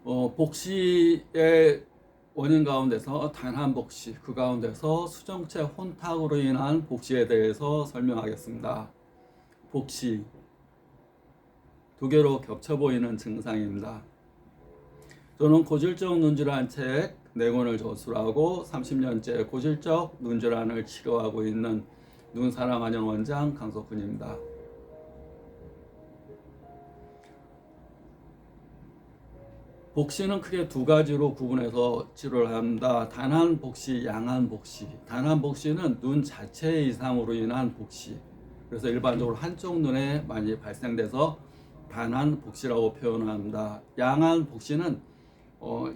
복시의 원인 가운데서 단한 복시, 그 가운데서 수정체 혼탁으로 인한 복시에 대해서 설명하겠습니다. 복시, 두 개로 겹쳐 보이는 증상입니다. 저는 고질적 눈질환 책 4권을 저술하고 30년째 고질적 눈질환을 치료하고 있는 눈사랑하는 원장 강석훈입니다. 복시는 크게 두 가지로 구분해서 치료를 합니다. 단한 복시, 양한 복시. 단한 복시는 눈 자체 이상으로 인한 복시. 그래서 일반적으로 한쪽 눈에 많이 발생돼서 단한 복시라고 표현합니다. 양한 복시는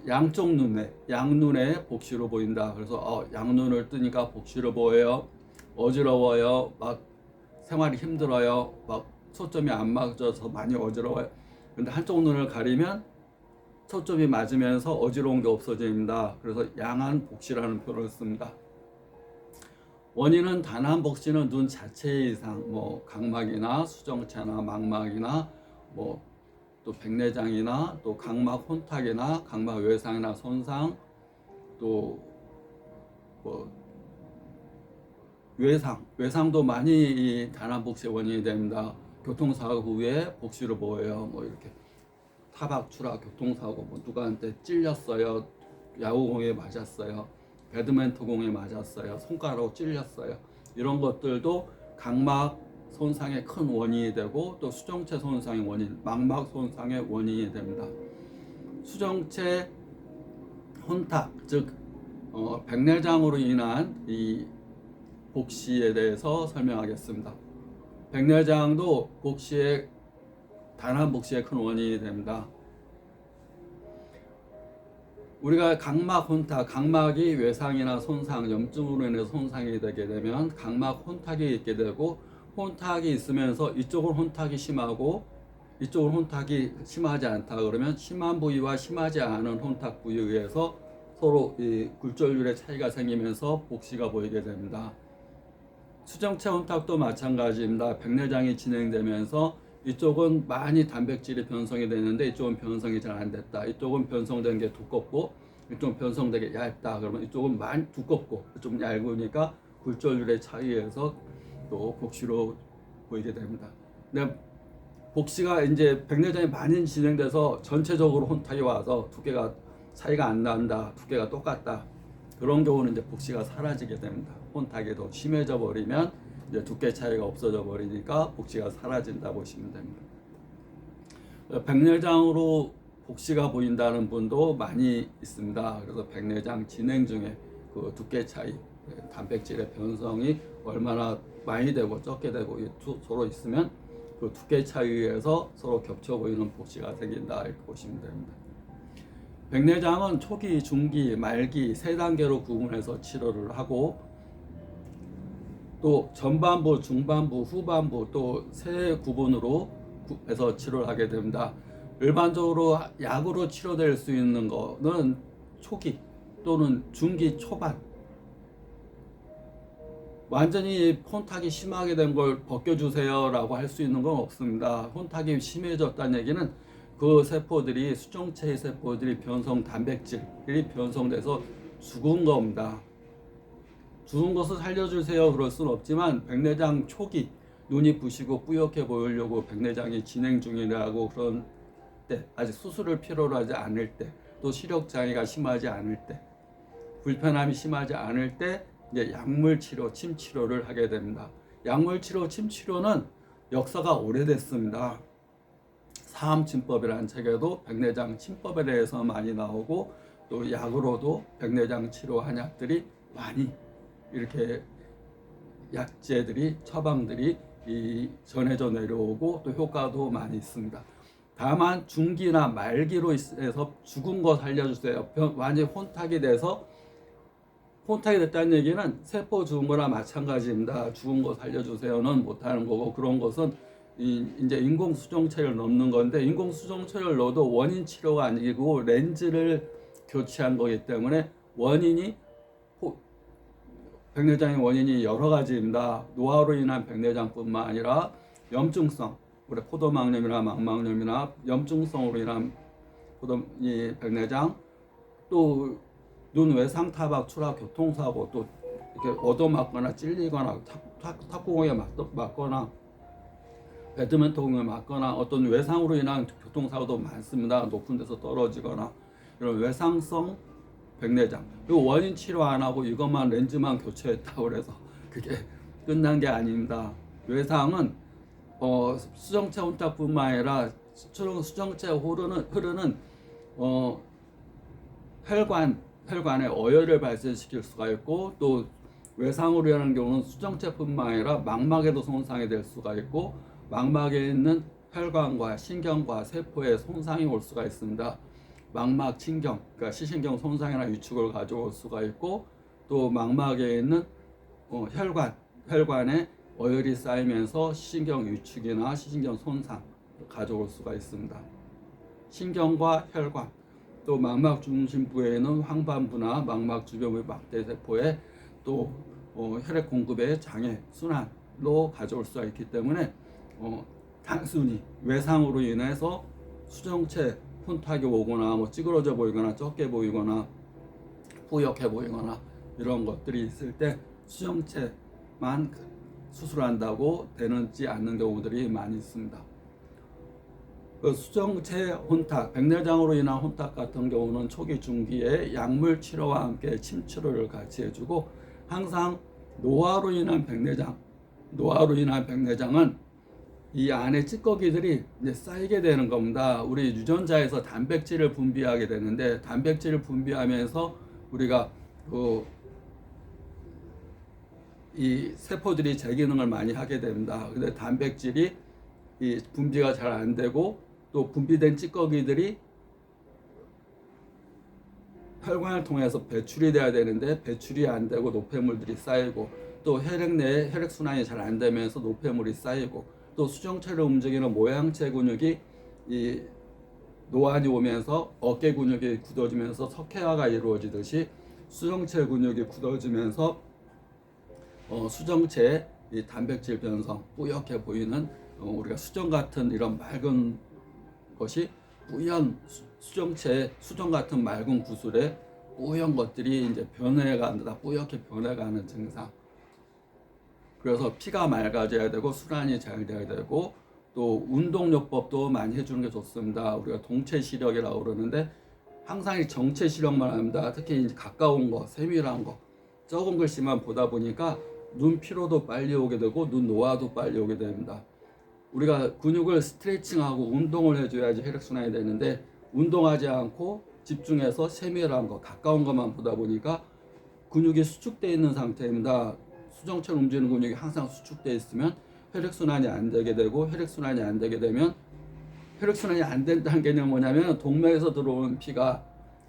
양쪽 눈에, 양눈에 복시로 보인다. 그래서 양눈을 뜨니까 복시로 보여요. 어지러워요. 막 생활이 힘들어요. 막 초점이 안 맞아서 많이 어지러워요. 근데 한쪽 눈을 가리면 초점이 맞으면서 어지러운 게 없어집니다. 그래서 양한 복시라는 표현을 씁니다. 원인은 단한 복시는 눈 자체 이상, 각막이나 수정체나 망막이나 또 백내장이나 또 각막 혼탁이나 각막 외상이나 손상, 또 외상도 많이 단한 복시의 원인이 됩니다. 교통사고 후에 복시로 보여요. 이렇게 타박, 추락, 교통사고, 누구한테 찔렸어요, 야구공에 맞았어요, 배드민턴공에 맞았어요, 손가락으로 찔렸어요. 이런 것들도 각막 손상의 큰 원인이 되고 또 수정체 손상의 원인, 망막 손상의 원인이 됩니다. 수정체 혼탁, 즉 백내장으로 인한 이 복시에 대해서 설명하겠습니다. 백내장도 단한 복시의 큰 원인이 됩니다. 우리가 각막 혼탁, 각막이 외상이나 손상, 염증으로 인해서 손상이 되게 되면 각막 혼탁이 있게 되고, 혼탁이 있으면서 이쪽은 혼탁이 심하고 이쪽은 혼탁이 심하지 않다 그러면 심한 부위와 심하지 않은 혼탁 부위에 의해서 서로 이 굴절률의 차이가 생기면서 복시가 보이게 됩니다. 수정체 혼탁도 마찬가지입니다. 백내장이 진행되면서 이쪽은 많이 단백질이 변성이 되는데 이쪽은 변성이 잘 안 됐다. 이쪽은 변성된 게 두껍고 이쪽은 변성되게 얇다. 그러면 이쪽은 많이 두껍고 좀 얇으니까 굴절률의 차이에서 또 복시로 보이게 됩니다. 근데 복시가 이제 백내장이 많이 진행돼서 전체적으로 혼탁이 와서 두께가 차이가 안 난다, 두께가 똑같다. 그런 경우는 이제 복시가 사라지게 됩니다. 혼탁이 더 심해져 버리면 이제 두께 차이가 없어져 버리니까 복시가 사라진다 보시면 됩니다. 백내장으로 복시가 보인다는 분도 많이 있습니다. 그래서 백내장 진행 중에 그 두께 차이, 단백질의 변성이 얼마나 많이 되고 적게 되고 서로 있으면 그 두께 차이에서 서로 겹쳐 보이는 복시가 생긴다 이렇게 보시면 됩니다. 백내장은 초기, 중기, 말기 3단계로 구분해서 치료를 하고 또 전반부, 중반부, 후반부 또 3구분으로 해서 치료를 하게 됩니다. 일반적으로 약으로 치료될 수 있는 거는 초기 또는 중기 초반, 완전히 혼탁이 심하게 된 걸 벗겨주세요 라고 할 수 있는 건 없습니다. 혼탁이 심해졌다는 얘기는 그 세포들이, 수정체의 세포들이 단백질이 변성돼서 죽은 겁니다. 죽은 것을 살려주세요 그럴 수는 없지만 백내장 초기, 눈이 부시고 뿌옇게 보이려고 백내장이 진행 중이라고 그런 때, 아직 수술을 필요로 하지 않을 때, 또 시력장애가 심하지 않을 때, 불편함이 심하지 않을 때 이제 약물치료, 침치료를 하게 됩니다. 약물치료, 침치료는 역사가 오래됐습니다. 사암침법이라는 책에도 백내장 침법에 대해서 많이 나오고 또 약으로도 백내장 치료 한약들이 많이 이렇게 약제들이, 처방들이 전해져 내려오고 또 효과도 많이 있습니다. 다만 중기나 말기로 해서 죽은 거 살려주세요, 완전히 혼탁이 돼서, 혼탁이 됐다는 얘기는 세포 죽은 거나 마찬가지입니다. 죽은 거 살려주세요는 못하는 거고, 그런 것은 이제 인공수정체를 넣는 건데, 인공수정체를 넣어도 원인 치료가 아니고 렌즈를 교체한 거기 때문에 백내장의 원인이 여러 가지입니다. 노화로 인한 백내장뿐만 아니라 염증성, 우리 포도막염이나 망막염이나 염증성으로 인한 그다음 이 백내장, 또 눈 외상 타박 추락 교통사고, 또 이렇게 얻어맞거나 찔리거나 탁구공에 맞거나 배드민턴 공에 맞거나 어떤 외상으로 인한 교통사고도 많습니다. 높은 데서 떨어지거나 이런 외상성 백내장. 그리고 원인 치료 안 하고 이것만 렌즈만 교체했다고 그래서 그게 끝난 게 아닙니다. 외상은 수정체 혼탁뿐만 아니라 수정체 흐르는 혈관에 어혈을 발생시킬 수가 있고, 또 외상으로 인한 경우는 수정체뿐만 아니라 망막에도 손상이 될 수가 있고, 망막에 있는 혈관과 신경과 세포에 손상이 올 수가 있습니다. 망막 신경, 그러니까 시신경 손상이나 위축을 가져올 수가 있고, 또 망막에 있는 혈관에 어혈이 쌓이면서 시신경 위축이나 시신경 손상 가져올 수가 있습니다. 신경과 혈관, 또 망막 중심부에 있는 황반부나 망막 주변부의 막대세포에 또 혈액 공급의 장애, 순환로 가져올 수가 있기 때문에 단순히 외상으로 인해서 수정체 혼탁이 오거나 뭐 찌그러져 보이거나 적게 보이거나 뿌옇게 보이거나 이런 것들이 있을 때 수정체만 수술한다고 되는지 않는 경우들이 많이 있습니다. 그 수정체 혼탁, 백내장으로 인한 혼탁 같은 경우는 초기 중기에 약물 치료와 함께 침 치료를 같이 해주고, 항상 노화로 인한 백내장은 이 안에 찌꺼기들이 이제 쌓이게 되는 겁니다. 우리 유전자에서 단백질을 분비하게 되는데, 단백질을 분비하면서 우리가 이 세포들이 재기능을 많이 하게 됩니다. 근데 단백질이 이 분비가 잘 안 되고, 또 분비된 찌꺼기들이 혈관을 통해서 배출이 돼야 되는데 배출이 안 되고 노폐물들이 쌓이고, 또 혈액 내에 혈액 순환이 잘 안 되면서 노폐물이 쌓이고, 또 수정체를 움직이는 모양체 근육이 이 노안이 오면서 어깨 근육이 굳어지면서 석회화가 이루어지듯이 수정체 근육이 굳어지면서 수정체의 이 단백질 변성, 뿌옇게 보이는 우리가 수정 같은 이런 맑은 것이 뿌연 수정 같은 맑은 구슬에 뿌연 것들이 이제 변해간다, 뿌옇게 변해가는 증상. 그래서 피가 맑아져야 되고 순환이 잘 돼야 되고, 또 운동요법도 많이 해주는 게 좋습니다. 우리가 동체 시력이라고 그러는데 항상 이 정체 시력만 합니다. 특히 이제 가까운 거, 세밀한 거, 적은 글씨만 보다 보니까 눈 피로도 빨리 오게 되고 눈 노화도 빨리 오게 됩니다. 우리가 근육을 스트레칭하고 운동을 해줘야지 혈액순환이 되는데, 운동하지 않고 집중해서 세밀한 거, 가까운 것만 보다 보니까 근육이 수축되어 있는 상태입니다. 수정체를 움직이는 근육이 항상 수축되어 있으면 혈액순환이 안 되게 되고, 혈액순환이 안 되게 되면, 혈액순환이 안 된다는 개념은 뭐냐면 동맥에서 들어오는 피가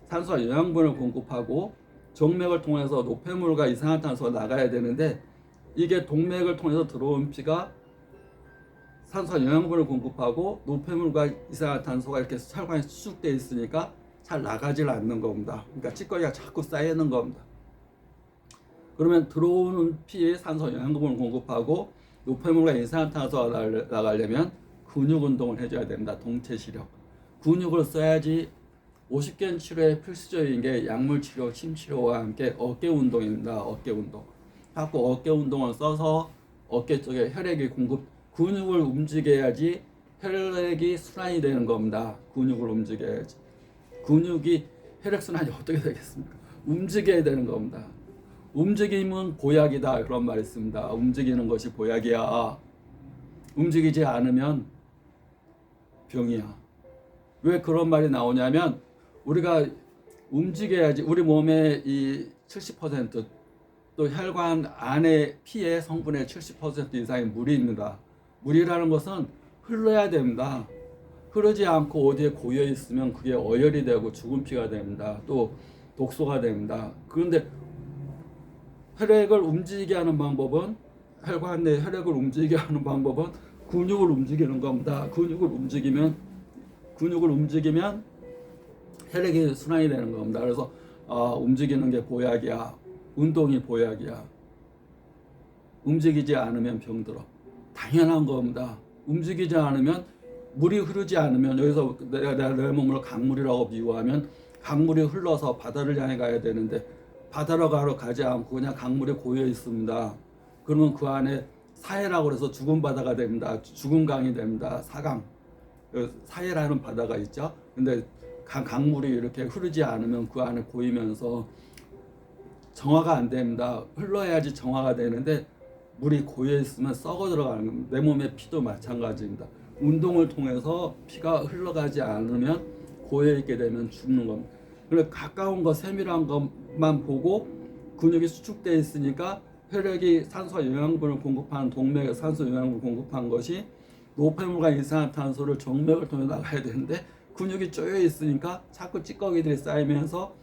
산소와 영양분을 공급하고 정맥을 통해서 노폐물과 이산화탄소가 나가야 되는데, 이게 동맥을 통해서 들어온 피가 산소와 영양분을 공급하고 노폐물과 이산화탄소가 이렇게 혈관에 수축되어 있으니까 잘 나가질 않는 겁니다. 그러니까 찌꺼기가 자꾸 쌓이는 겁니다. 그러면 들어오는 피에 산소 영양분을 공급하고 노폐물과 이산화탄소가 나가려면 근육 운동을 해줘야 됩니다. 동체 시력. 근육을 써야지. 50견 치료에 필수적인 게 약물 치료, 침 치료와 함께 어깨 운동입니다. 어깨 운동. 자꾸 어깨 운동을 써서 어깨 쪽에 혈액이 근육을 움직여야지 혈액이 순환이 되는 겁니다. 근육을 움직여야지. 근육이 혈액 순환이 어떻게 되겠습니까? 움직여야 되는 겁니다. 움직임은 보약이다, 그런 말이 있습니다. 움직이는 것이 보약이야. 움직이지 않으면 병이야. 왜 그런 말이 나오냐면, 우리가 움직여야지. 우리 몸의 이 70%, 또 혈관 안에 피의 성분의 70% 이상이 물입니다. 물이라는 것은 흘러야 됩니다. 흐르지 않고 어디에 고여 있으면 그게 어혈이 되고 죽은 피가 됩니다. 또 독소가 됩니다. 그런데 혈액을 움직이게 하는 방법은, 혈관 내 혈액을 움직이게 하는 방법은 근육을 움직이는 겁니다. 근육을 움직이면 혈액이 순환이 되는 겁니다. 그래서 움직이는 게 보약이야. 운동이 보약이야. 움직이지 않으면 병들어. 당연한 겁니다. 움직이지 않으면 물이 흐르지 않으면, 여기서 내가 내 몸을 강물이라고 비유하면 강물이 흘러서 바다를 향해 가야 되는데 바다로 가지 않고 그냥 강물에 고여 있습니다. 그러면 그 안에 사해라고 해서 죽은 바다가 됩니다. 죽은 강이 됩니다. 사강. 사해라는 바다가 있죠. 근데 강물이 이렇게 흐르지 않으면 그 안에 고이면서 정화가 안 됩니다. 흘러야지 정화가 되는데 물이 고여 있으면 썩어 들어가는 겁니다. 내 몸의 피도 마찬가지입니다. 운동을 통해서 피가 흘러가지 않으면 고여 있게 되면 죽는 겁니다. 그래 가까운 거 세밀한 것만 보고 근육이 수축되어 있으니까 혈액이 산소 영양분을 공급하는 동맥에 산소 영양분을 공급한 것이 노폐물과 이산화탄소를 정맥을 통해 나가야 되는데 근육이 쪼여 있으니까 자꾸 찌꺼기들이 쌓이면서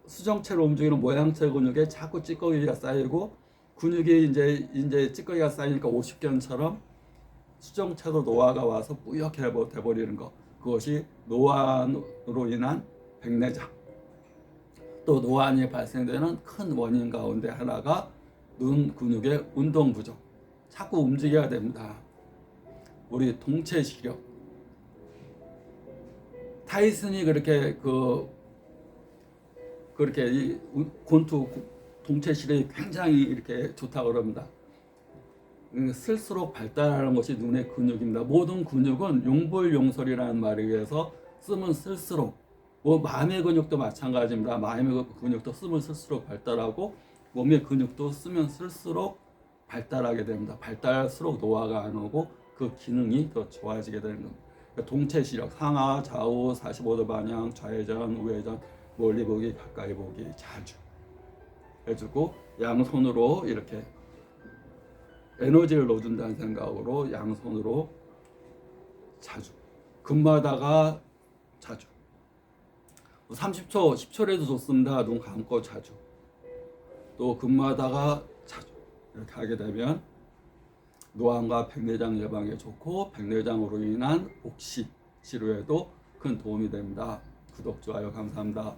수정체로 움직이는 모양체 근육에 자꾸 찌꺼기가 쌓이고 근육이 이제 찌꺼기가 쌓이니까 오십견처럼 수정체도 노화가 와서 뿌옇게 돼버리는 것, 그것이 노안으로 인한 백내장. 또 노안이 발생되는 큰 원인 가운데 하나가 눈 근육의 운동 부족. 자꾸 움직여야 됩니다. 우리 동체 시력. 타이슨이 그렇게 이 권투 동체 시력이 굉장히 이렇게 좋다고 그럽니다. 쓸수록 발달하는 것이 눈의 근육입니다. 모든 근육은 용볼용설이라는 말에 의해서 쓰면 쓸수록, 마음의 근육도 마찬가지입니다. 마음의 근육도 쓰면 쓸수록 발달하고 몸의 근육도 쓰면 쓸수록 발달하게 됩니다. 발달할수록 노화가 안 오고 그 기능이 더 좋아지게 되는 겁니다. 동체 시력, 상하, 좌우, 45도 방향, 좌회전, 우회전, 멀리 보기, 가까이 보기 자주 해주고 양손으로 이렇게 에너지를 넣어준다는 생각으로 양손으로 자주, 금마다가 자주, 30초, 10초라도 좋습니다. 눈 감고 자주, 또 금마다가 자주 이렇게 하게 되면 노안과 백내장 예방에 좋고 백내장으로 인한 옥시 치료에도 큰 도움이 됩니다. 구독, 좋아요 감사합니다.